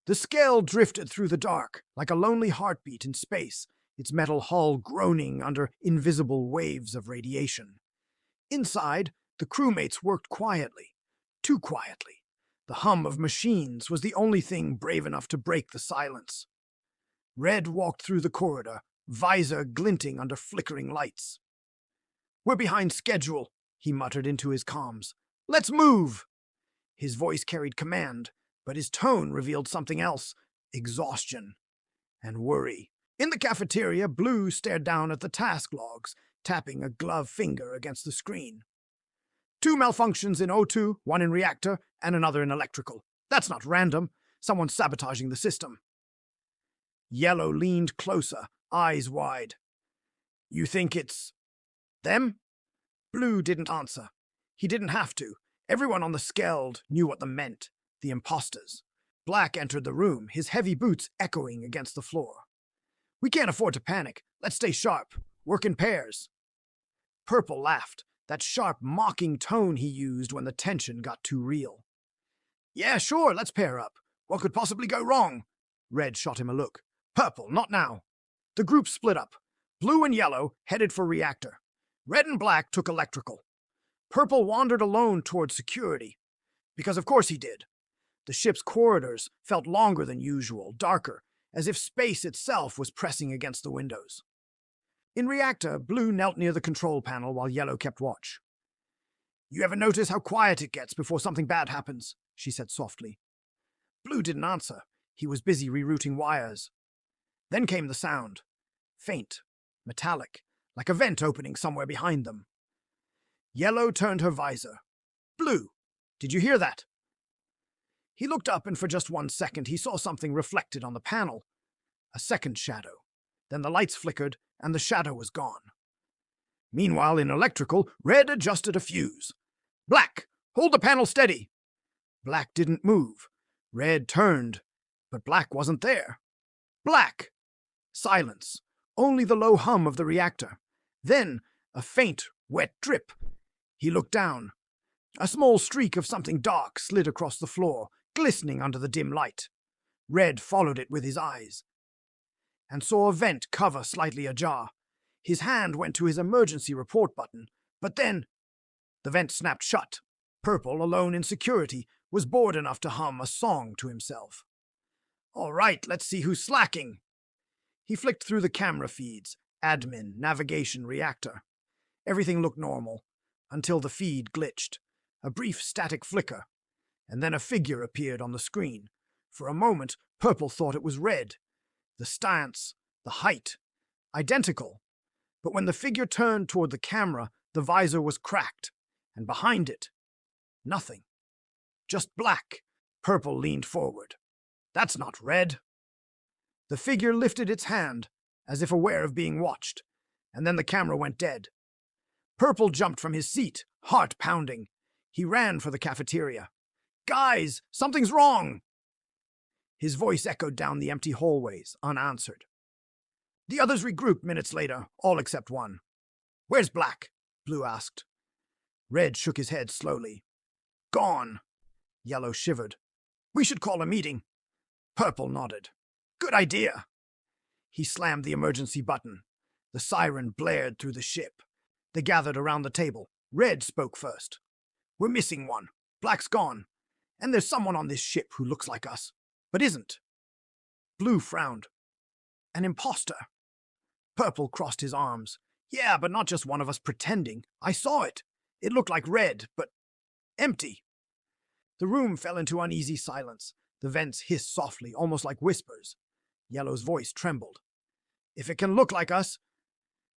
The scale drifted through the dark, like a lonely heartbeat in space, its metal hull groaning under invisible waves of radiation. Inside, the crewmates worked quietly, too quietly. The hum of machines was the only thing brave enough to break the silence. Red walked through the corridor, visor glinting under flickering lights. "We're behind schedule," he muttered into his comms. "Let's move!" His voice carried command, but his tone revealed something else: exhaustion and worry. In the cafeteria, Blue stared down at the task logs, tapping a gloved finger against the screen. 2 malfunctions in O2, 1 in reactor, and another in electrical. That's not random. Someone's sabotaging the system. Yellow leaned closer, eyes wide. "You think it's them?" Blue didn't answer. He didn't have to. Everyone on the Skeld knew what them meant: the imposters. Black entered the room, his heavy boots echoing against the floor. "We can't afford to panic. Let's stay sharp. Work in pairs." Purple laughed, that sharp, mocking tone he used when the tension got too real. "Yeah, sure, let's pair up. What could possibly go wrong?" Red shot him a look. "Purple, not now." The group split up. Blue and Yellow headed for reactor. Red and Black took electrical. Purple wandered alone toward security. Because of course he did. The ship's corridors felt longer than usual, darker, as if space itself was pressing against the windows. In reactor, Blue knelt near the control panel while Yellow kept watch. "You ever notice how quiet it gets before something bad happens?" she said softly. Blue didn't answer. He was busy rerouting wires. Then came the sound. Faint, metallic, like a vent opening somewhere behind them. Yellow turned her visor. "Blue, did you hear that?" He looked up, and for just 1 second he saw something reflected on the panel. A second shadow. Then the lights flickered, and the shadow was gone. Meanwhile, in electrical, Red adjusted a fuse. "Black, hold the panel steady." Black didn't move. Red turned, but Black wasn't there. "Black!" Silence. Only the low hum of the reactor. Then a faint, wet drip. He looked down. A small streak of something dark slid across the floor, glistening under the dim light. Red followed it with his eyes and saw a vent cover slightly ajar. His hand went to his emergency report button, but then the vent snapped shut. Purple, alone in security, was bored enough to hum a song to himself. "All right, let's see who's slacking." He flicked through the camera feeds: admin, navigation, reactor. Everything looked normal, until the feed glitched. A brief static flicker, and then a figure appeared on the screen. For a moment, Purple thought it was Red. The stance, the height, identical. But when the figure turned toward the camera, the visor was cracked, and behind it, nothing. Just black. Purple leaned forward. "That's not Red." The figure lifted its hand, as if aware of being watched, and then the camera went dead. Purple jumped from his seat, heart pounding. He ran for the cafeteria. "Guys, something's wrong!" His voice echoed down the empty hallways, unanswered. The others regrouped minutes later, all except one. "Where's Black?" Blue asked. Red shook his head slowly. "Gone." Yellow shivered. "We should call a meeting." Purple nodded. "Good idea." He slammed the emergency button. The siren blared through the ship. They gathered around the table. Red spoke first. "We're missing one. Black's gone. And there's someone on this ship who looks like us, but isn't." Blue frowned. "An imposter." Purple crossed his arms. "Yeah, but not just one of us pretending. I saw it. It looked like Red, but empty." The room fell into uneasy silence. The vents hissed softly, almost like whispers. Yellow's voice trembled. "If it can look like us,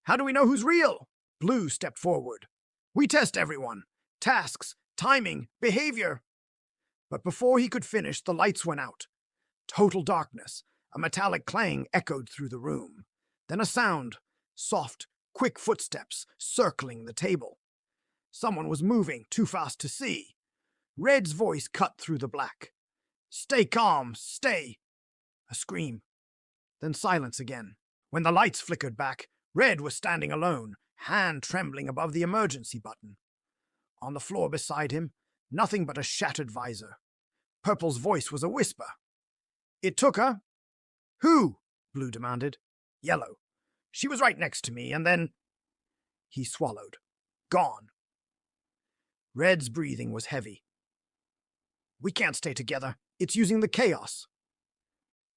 how do we know who's real?" Blue stepped forward. "We test everyone. Tasks, timing, behavior." But before he could finish, the lights went out. Total darkness. A metallic clang echoed through the room. Then a sound. Soft, quick footsteps circling the table. Someone was moving, too fast to see. Red's voice cut through the black. "Stay calm, stay." A scream. Then silence again. When the lights flickered back, Red was standing alone, hand trembling above the emergency button. On the floor beside him, nothing but a shattered visor. Purple's voice was a whisper. It took her. Who? Blue demanded. Yellow. She was right next to me, and then... He swallowed. Gone. Red's breathing was heavy. We can't stay together. It's using the chaos.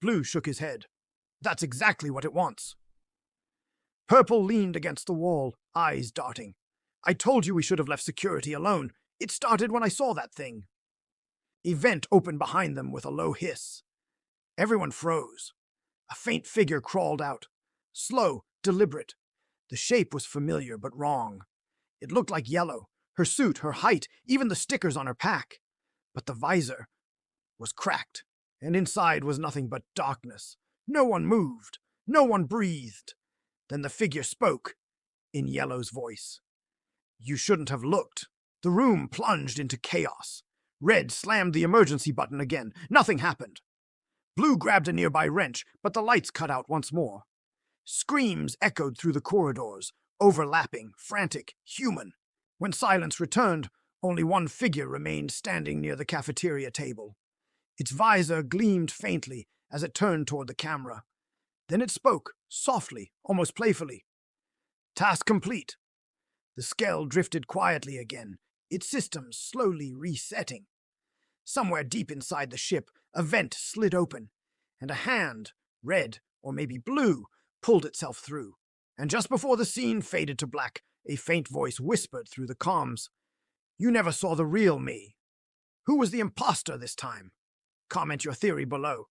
Blue shook his head. That's exactly what it wants. Purple leaned against the wall, eyes darting. I told you we should have left security alone. It started when I saw that thing. A vent opened behind them with a low hiss. Everyone froze. A faint figure crawled out. Slow, deliberate. The shape was familiar but wrong. It looked like Yellow, her suit, her height, even the stickers on her pack. But the visor was cracked, and inside was nothing but darkness. No one moved. No one breathed. Then the figure spoke, in Yellow's voice. You shouldn't have looked. The room plunged into chaos. Red slammed the emergency button again. Nothing happened. Blue grabbed a nearby wrench, but the lights cut out once more. Screams echoed through the corridors, overlapping, frantic, human. When silence returned, only one figure remained standing near the cafeteria table. Its visor gleamed faintly as it turned toward the camera. Then it spoke, softly, almost playfully. Task complete. The Skell drifted quietly again, its systems slowly resetting. Somewhere deep inside the ship, a vent slid open, and a hand, red or maybe blue, pulled itself through. And just before the scene faded to black, a faint voice whispered through the comms. You never saw the real me. Who was the imposter this time? Comment your theory below.